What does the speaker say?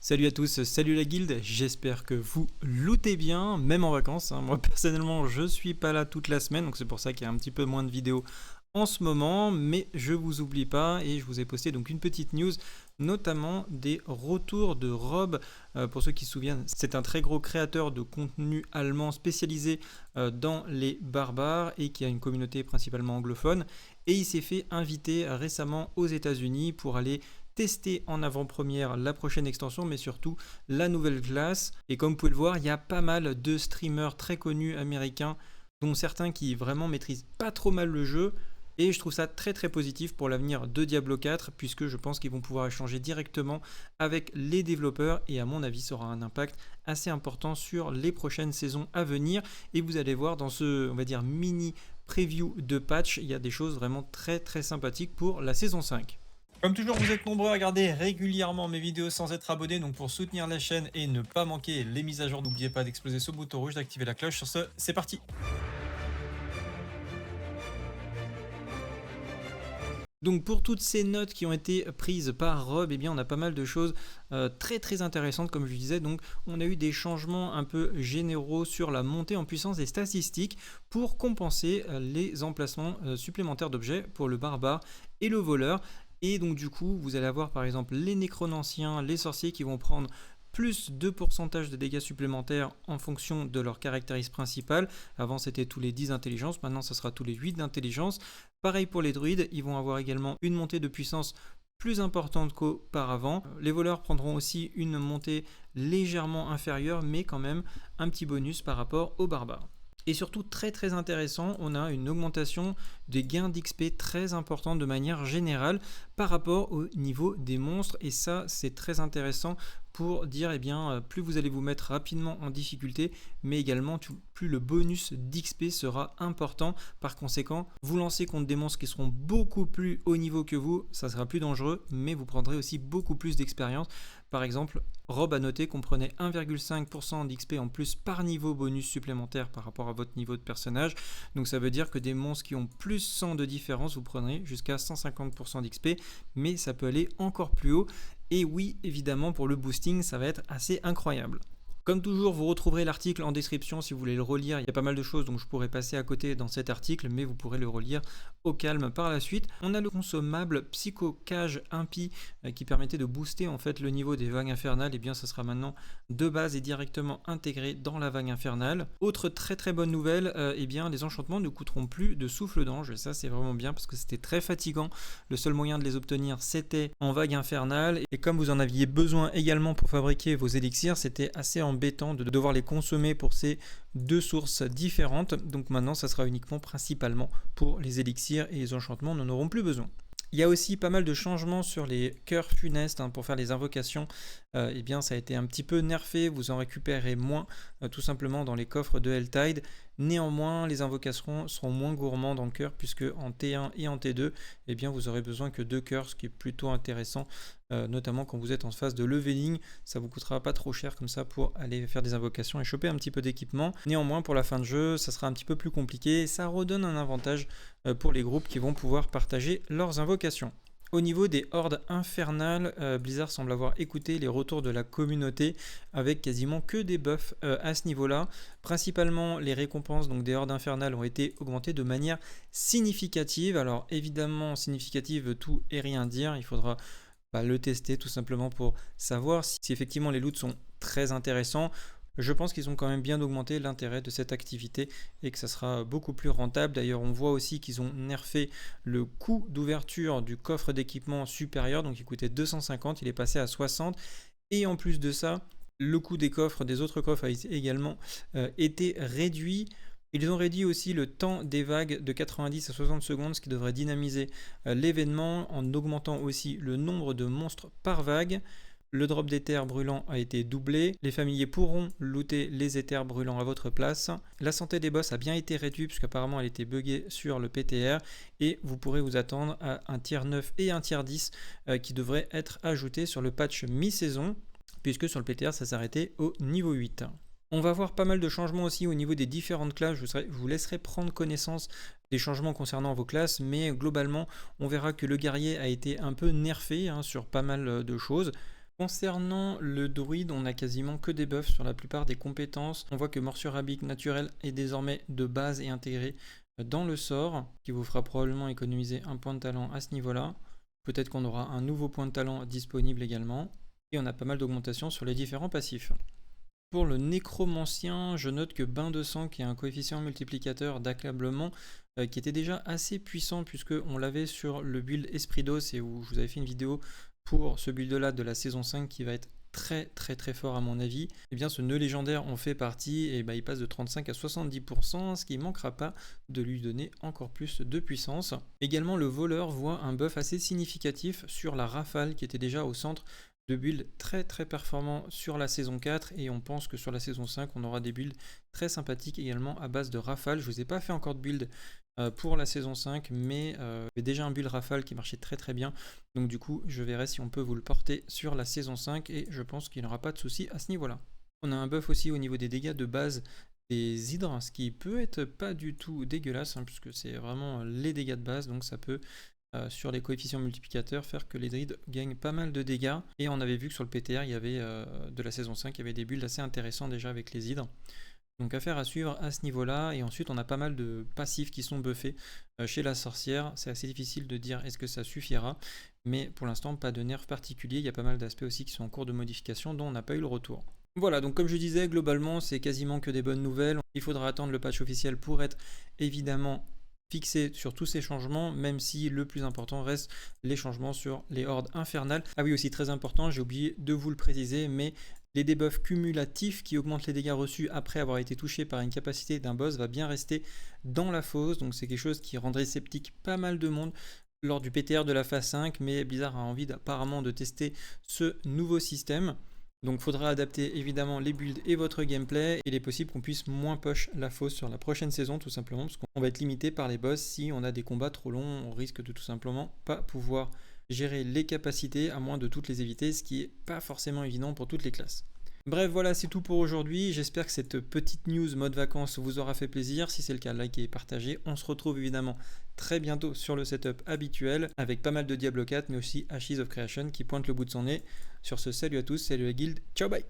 Salut à tous, salut la guilde, j'espère que vous lootez bien, même en vacances. Moi personnellement je suis pas là toute la semaine, donc c'est pour ça qu'il y a un petit peu moins de vidéos en ce moment, mais je vous oublie pas et je vous ai posté donc une petite news, notamment des retours de Rob. Pour ceux qui se souviennent, c'est un très gros créateur de contenu allemand spécialisé dans les barbares et qui a une communauté principalement anglophone. Et il s'est fait inviter récemment aux États-Unis pour aller tester en avant-première la prochaine extension, mais surtout la nouvelle classe. Et comme vous pouvez le voir, il y a pas mal de streamers très connus américains, dont certains qui vraiment maîtrisent pas trop mal le jeu. Et je trouve ça très très positif pour l'avenir de Diablo 4, puisque je pense qu'ils vont pouvoir échanger directement avec les développeurs, et à mon avis ça aura un impact assez important sur les prochaines saisons à venir. Et vous allez voir dans ce, on va dire, mini preview de patch, il y a des choses vraiment très très sympathiques pour la saison 5. Comme toujours, vous êtes nombreux à regarder régulièrement mes vidéos sans être abonné, donc pour soutenir la chaîne et ne pas manquer les mises à jour, n'oubliez pas d'exploser ce bouton rouge, d'activer la cloche. Sur ce, c'est parti. Donc pour toutes ces notes qui ont été prises par Rob, eh bien on a pas mal de choses très très intéressantes comme je disais. Donc on a eu des changements un peu généraux sur la montée en puissance des statistiques pour compenser les emplacements supplémentaires d'objets pour le barbare et le voleur. Et donc du coup vous allez avoir par exemple les nécronanciens, les sorciers qui vont prendre plus de pourcentage de dégâts supplémentaires en fonction de leur caractéristique principale. Avant c'était tous les 10 d'intelligence, maintenant ça sera tous les 8 d'intelligence. Pareil pour les druides, ils vont avoir également une montée de puissance plus importante qu'auparavant. Les voleurs prendront aussi une montée légèrement inférieure, mais quand même un petit bonus par rapport aux barbares. Et surtout très très intéressant, on a une augmentation des gains d'XP très importante de manière générale par rapport au niveau des monstres. Et ça c'est très intéressant pour dire eh bien plus vous allez vous mettre rapidement en difficulté, mais également plus le bonus d'XP sera important. Par conséquent, vous lancez contre des monstres qui seront beaucoup plus haut niveau que vous, ça sera plus dangereux, mais vous prendrez aussi beaucoup plus d'expérience. Par exemple, Rob a noté qu'on prenait 1,5% d'XP en plus par niveau bonus supplémentaire par rapport à votre niveau de personnage. Donc ça veut dire que des monstres qui ont plus 100 de différence, vous prenez jusqu'à 150% d'XP, mais ça peut aller encore plus haut. Et oui, évidemment, pour le boosting, ça va être assez incroyable. Comme toujours, vous retrouverez l'article en description si vous voulez le relire. Il y a pas mal de choses donc je pourrais passer à côté dans cet article, mais vous pourrez le relire au calme par la suite. On a le consommable Psycho-Cage Impie qui permettait de booster en fait le niveau des vagues infernales. Et bien ça sera maintenant de base et directement intégré dans la vague infernale. Autre très très bonne nouvelle, eh bien les enchantements ne coûteront plus de souffle d'ange. Ça c'est vraiment bien parce que c'était très fatigant. Le seul moyen de les obtenir c'était en vague infernale. Et comme vous en aviez besoin également pour fabriquer vos élixirs, c'était assez embêtant de devoir les consommer pour ces deux sources différentes. Donc maintenant ça sera uniquement principalement pour les élixirs et les enchantements n'en auront plus besoin. Il y a aussi pas mal de changements sur les cœurs funestes pour faire les invocations. Eh bien ça a été un petit peu nerfé, vous en récupérez moins tout simplement dans les coffres de Helltide. Néanmoins, les invocations seront moins gourmands dans le cœur puisque en T1 et en T2, eh bien, vous aurez besoin que 2 cœurs, ce qui est plutôt intéressant, notamment quand vous êtes en phase de leveling. Ça vous coûtera pas trop cher comme ça pour aller faire des invocations et choper un petit peu d'équipement. Néanmoins, pour la fin de jeu, ça sera un petit peu plus compliqué. Ça redonne un avantage pour les groupes qui vont pouvoir partager leurs invocations. Au niveau des hordes infernales, Blizzard semble avoir écouté les retours de la communauté avec quasiment que des buffs à ce niveau-là. Principalement, les récompenses donc des hordes infernales ont été augmentées de manière significative. Alors évidemment, significative, tout et rien dire. Il faudra le tester tout simplement pour savoir si effectivement les loots sont très intéressants. Je pense qu'ils ont quand même bien augmenté l'intérêt de cette activité et que ça sera beaucoup plus rentable. D'ailleurs, on voit aussi qu'ils ont nerfé le coût d'ouverture du coffre d'équipement supérieur. Donc, il coûtait 250, il est passé à 60. Et en plus de ça, le coût des coffres, des autres coffres a également été réduit. Ils ont réduit aussi le temps des vagues de 90 à 60 secondes, ce qui devrait dynamiser l'événement en augmentant aussi le nombre de monstres par vague. Le drop d'éther brûlant a été doublé. Les familiers pourront looter les éthers brûlants à votre place. La santé des boss a bien été réduite puisqu'apparemment elle était buggée sur le PTR. Et vous pourrez vous attendre à un tier 9 et un tier 10 qui devraient être ajoutés sur le patch mi-saison, puisque sur le PTR ça s'arrêtait au niveau 8. On va voir pas mal de changements aussi au niveau des différentes classes. Je vous laisserai prendre connaissance des changements concernant vos classes, mais globalement on verra que le guerrier a été un peu nerfé sur pas mal de choses. Concernant le druide, on a quasiment que des buffs sur la plupart des compétences. On voit que morsure rabique naturelle est désormais de base et intégrée dans le sort, qui vous fera probablement économiser un point de talent à ce niveau-là. Peut-être qu'on aura un nouveau point de talent disponible également. Et on a pas mal d'augmentations sur les différents passifs. Pour le nécromancien, je note que bain de sang, qui a un coefficient multiplicateur d'accablement, qui était déjà assez puissant puisque on l'avait sur le build Esprit d'os et où je vous avais fait une vidéo pour ce build là de la saison 5 qui va être très fort à mon avis. Et bien ce nœud légendaire en fait partie et il passe de 35 à 70%, ce qui ne manquera pas de lui donner encore plus de puissance. Également le voleur voit un buff assez significatif sur la rafale qui était déjà au centre de builds très performants sur la saison 4 et on pense que sur la saison 5 on aura des builds très sympathiques également à base de rafale. Je vous ai pas fait encore de build pour la saison 5 mais j'ai déjà un build rafale qui marchait très bien, donc du coup je verrai si on peut vous le porter sur la saison 5 et je pense qu'il n'y aura pas de souci à ce niveau là. On a un buff aussi au niveau des dégâts de base des hydres, ce qui peut être pas du tout dégueulasse puisque c'est vraiment les dégâts de base, donc ça peut sur les coefficients multiplicateurs faire que les druides gagnent pas mal de dégâts. Et on avait vu que sur le PTR il y avait de la saison 5 il y avait des builds assez intéressants déjà avec les hydres, donc affaire à suivre à ce niveau là. Et ensuite on a pas mal de passifs qui sont buffés chez la sorcière. C'est assez difficile de dire est-ce que ça suffira, mais pour l'instant pas de nerf particulier. Il y a pas mal d'aspects aussi qui sont en cours de modification dont on n'a pas eu le retour. Voilà, donc comme je disais, globalement c'est quasiment que des bonnes nouvelles. Il faudra attendre le patch officiel pour être évidemment fixé sur tous ces changements, même si le plus important reste les changements sur les hordes infernales. Ah oui, aussi très important, j'ai oublié de vous le préciser, mais les debuffs cumulatifs qui augmentent les dégâts reçus après avoir été touché par une capacité d'un boss va bien rester dans la fosse, donc c'est quelque chose qui rendrait sceptique pas mal de monde lors du PTR de la phase 5, mais Blizzard a envie apparemment de tester ce nouveau système. Donc faudra adapter évidemment les builds et votre gameplay, et il est possible qu'on puisse moins push la fosse sur la prochaine saison tout simplement parce qu'on va être limité par les boss. Si on a des combats trop longs, on risque de tout simplement pas pouvoir gérer les capacités à moins de toutes les éviter, ce qui est pas forcément évident pour toutes les classes. Bref, voilà, c'est tout pour aujourd'hui. J'espère que cette petite news mode vacances vous aura fait plaisir. Si c'est le cas, likez et partagez. On se retrouve évidemment très bientôt sur le setup habituel avec pas mal de Diablo 4 mais aussi Ashes of Creation qui pointe le bout de son nez. Sur ce, salut à tous, salut la guilde, ciao bye.